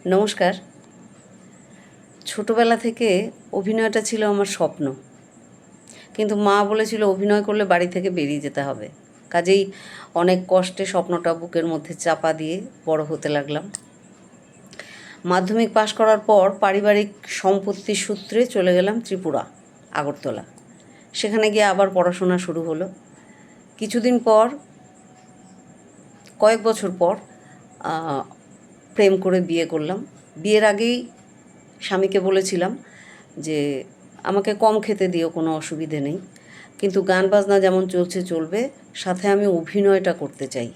নমস্কার। ছোটোবেলা থেকে অভিনয়টা ছিল আমার স্বপ্ন, কিন্তু মা বলেছিল অভিনয় করলে বাড়ি থেকে বেরিয়ে যেতে হবে। কাজেই অনেক কষ্টে স্বপ্নটা বুকের মধ্যে চাপা দিয়ে বড় হতে লাগলাম। মাধ্যমিক পাশ করার পর পারিবারিক সম্পত্তির সূত্রে চলে গেলাম ত্রিপুরা, আগরতলা। সেখানে গিয়ে আবার পড়াশোনা শুরু হলো। কিছুদিন পর, কয়েক বছর পর প্রেম করে বিয়ে করলাম। বিয়ের আগেই স্বামীকে বলেছিলাম যে আমাকে কম খেতে দিও, কোনো অসুবিধে নেই, কিন্তু গান বাজনা যেমন চলছে চলবে, সাথে আমি অভিনয়টা করতে চাই।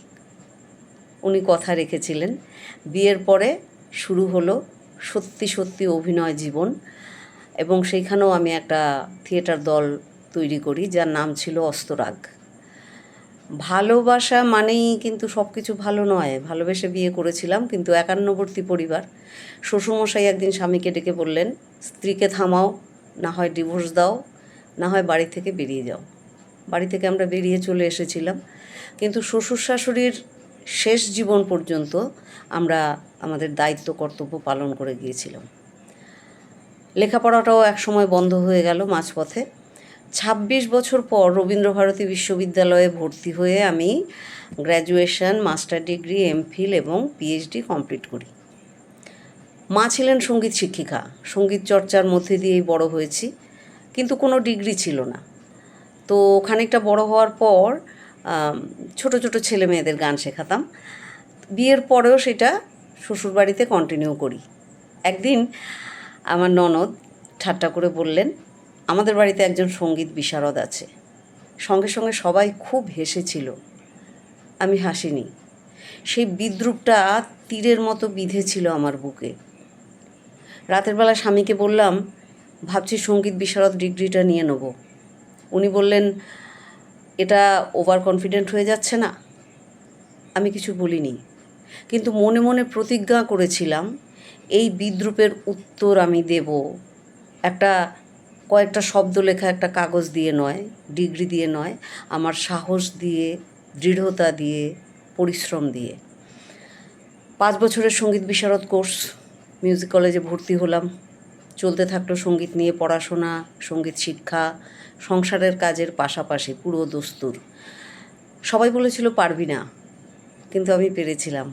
উনি কথা রেখেছিলেন। বিয়ের পরে শুরু হলো সত্যি সত্যি অভিনয় জীবন, এবং সেইখানেও আমি একটা থিয়েটার দল তৈরি করি, যার নাম ছিল অস্তরাগ। ভালোবাসা মানেই কিন্তু সব কিছু ভালো নয়। ভালোবেসে বিয়ে করেছিলাম, কিন্তু একান্নবর্তী পরিবার। শ্বশুরমশাই একদিন স্বামীকে ডেকে বললেন, স্ত্রীকে থামাও, না হয় ডিভোর্স দাও, না হয় বাড়ি থেকে বেরিয়ে যাও। বাড়ি থেকে আমরা বেরিয়ে চলে এসেছিলাম, কিন্তু শ্বশুর শাশুড়ির শেষ জীবন পর্যন্ত আমরা আমাদের দায়িত্ব কর্তব্য পালন করে গিয়েছিলাম। লেখাপড়াটাও একসময় বন্ধ হয়ে গেল মাঝপথে। ২৬ বছর পর রবীন্দ্রভারতী বিশ্ববিদ্যালয়ে ভর্তি হয়ে আমি গ্র্যাজুয়েশন, মাস্টার ডিগ্রি, এমফিল এবং পিএইচডি কমপ্লিট করি। মা ছিলেন সঙ্গীত শিক্ষিকা, সঙ্গীত চর্চার মধ্যে দিয়েই বড় হয়েছি, কিন্তু কোনো ডিগ্রি ছিল না। তো খানিকটা বড় হওয়ার পর ছোট ছোট ছেলে মেয়েদের গান শেখাতাম। বিয়ের পরেও সেটা শ্বশুরবাড়িতে কন্টিনিউ করি। একদিন আমার ননদ ঠাট্টা করে বললেন, আমাদের বাড়িতে একজন সঙ্গীত বিশারদ আছে। সঙ্গে সঙ্গে সবাই খুব হেসেছিল, আমি হাসিনি। সেই বিদ্রূপটা তীরের মতো বিঁধেছিল আমার বুকে। রাতের বেলা স্বামীকে বললাম, ভাবছি সঙ্গীত বিশারদ ডিগ্রিটা নিয়ে নেব। উনি বললেন, এটা ওভার কনফিডেন্ট হয়ে যাচ্ছে না? আমি কিছু বলিনি, কিন্তু মনে মনে প্রতিজ্ঞা করেছিলাম এই বিদ্রূপের উত্তর আমি দেব কয়েকটা শব্দ লেখা একটা কাগজ দিয়ে নয়, ডিগ্রি দিয়ে নয়, আমার সাহস দিয়ে, দৃঢ়তা দিয়ে, পরিশ্রম দিয়ে। 5 বছরের সঙ্গীত বিশারদ কোর্স, মিউজিক কলেজে ভর্তি হলাম। চলতে থাকলো সঙ্গীত নিয়ে পড়াশোনা, সঙ্গীত শিক্ষা, সংসারের কাজের পাশাপাশি পুরো দস্তুর। সবাই বলেছিল পারবি না, কিন্তু আমি পেরেছিলাম।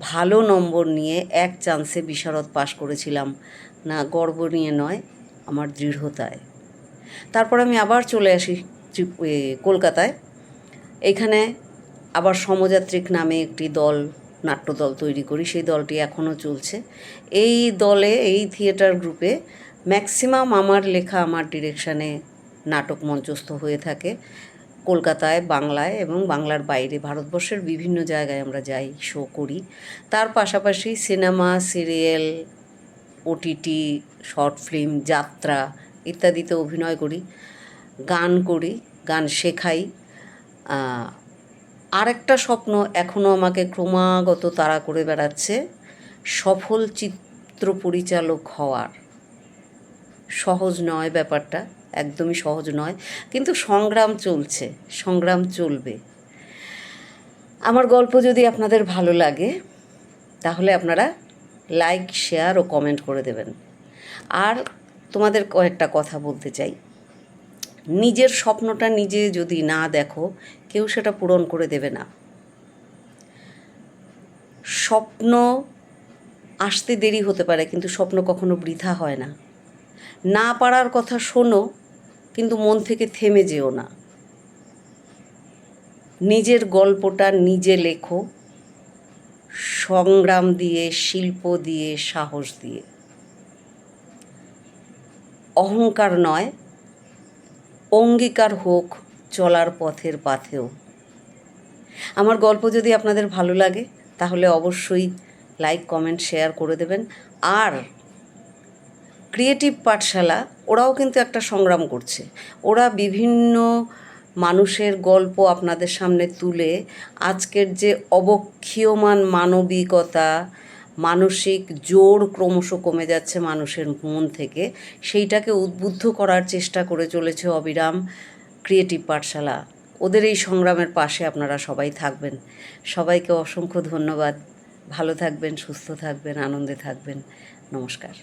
ভালো নম্বর নিয়ে এক চান্সে বিশারদ পাশ করেছিলাম, না গর্ব নিয়ে নয়, আমার দৃঢ়তায়। তারপর আমি আবার চলে আসি কলকাতায়। এইখানে আবার সমযাত্রিক নামে একটি দল, নাট্যদল তৈরি করি। সেই দলটি এখনও চলছে। এই দলে, এই থিয়েটার গ্রুপে ম্যাক্সিমাম আমার লেখা, আমার ডিরেকশানে নাটক মঞ্চস্থ হয়ে থাকে। কলকাতায়, বাংলায় এবং বাংলার বাইরে ভারতবর্ষের বিভিন্ন জায়গায় আমরা যাই, শো করি। তার পাশাপাশি cinema, serial, OTT, short film, যাত্রা ইত্যাদিতে অভিনয় করি, গান করি, গান শেখাই। আরেকটা স্বপ্ন এখনও আমাকে ক্রমাগত তাড়া করে বেড়াচ্ছে, সফল চিত্র পরিচালক হওয়ার। সহজ নয় ব্যাপারটা, একদমই সহজ নয়, কিন্তু সংগ্রাম চলছে, সংগ্রাম চলবে। আমার গল্প যদি আপনাদের ভালো লাগে, তাহলে আপনারা লাইক, শেয়ার ও কমেন্ট করে দেবেন। আর তোমাদের কয়েকটা কথা বলতে চাই। নিজের স্বপ্নটা নিজে যদি না দেখো, কেউ সেটা পূরণ করে দেবে না। স্বপ্ন আসতে দেরি হতে পারে, কিন্তু স্বপ্ন কখনো বৃথা হয় না। না পারার কথা শোনো, কিন্তু মন থেকে থেমে যেও না। নিজের গল্পটা নিজে লেখো, সংগ্রাম দিয়ে, শিল্প দিয়ে, সাহস দিয়ে। অহংকার নয়, অঙ্গীকার হোক চলার পথের পাথেও। আমার গল্প যদি আপনাদের ভালো লাগে, তাহলে অবশ্যই লাইক, কমেন্ট, শেয়ার করে দেবেন। আর ক্রিয়েটিভ পাঠশালা, ওরাও কিন্তু একটা সংগ্রাম করছে। ওরা বিভিন্ন মানুষের গল্প আপনাদের সামনে তুলে আজকের যে অবক্ষীয়মান মানবিকতা, মানসিক জোর ক্রমশ কমে যাচ্ছে মানুষের মন থেকে, সেইটাকে উদ্বুদ্ধ করার চেষ্টা করে চলেছে অবিরাম ক্রিয়েটিভ পাঠশালা। ওদের এই সংগ্রামের পাশে আপনারা সবাই থাকবেন। সবাইকে অসংখ্য ধন্যবাদ। ভালো থাকবেন, সুস্থ থাকবেন, আনন্দে থাকবেন। নমস্কার।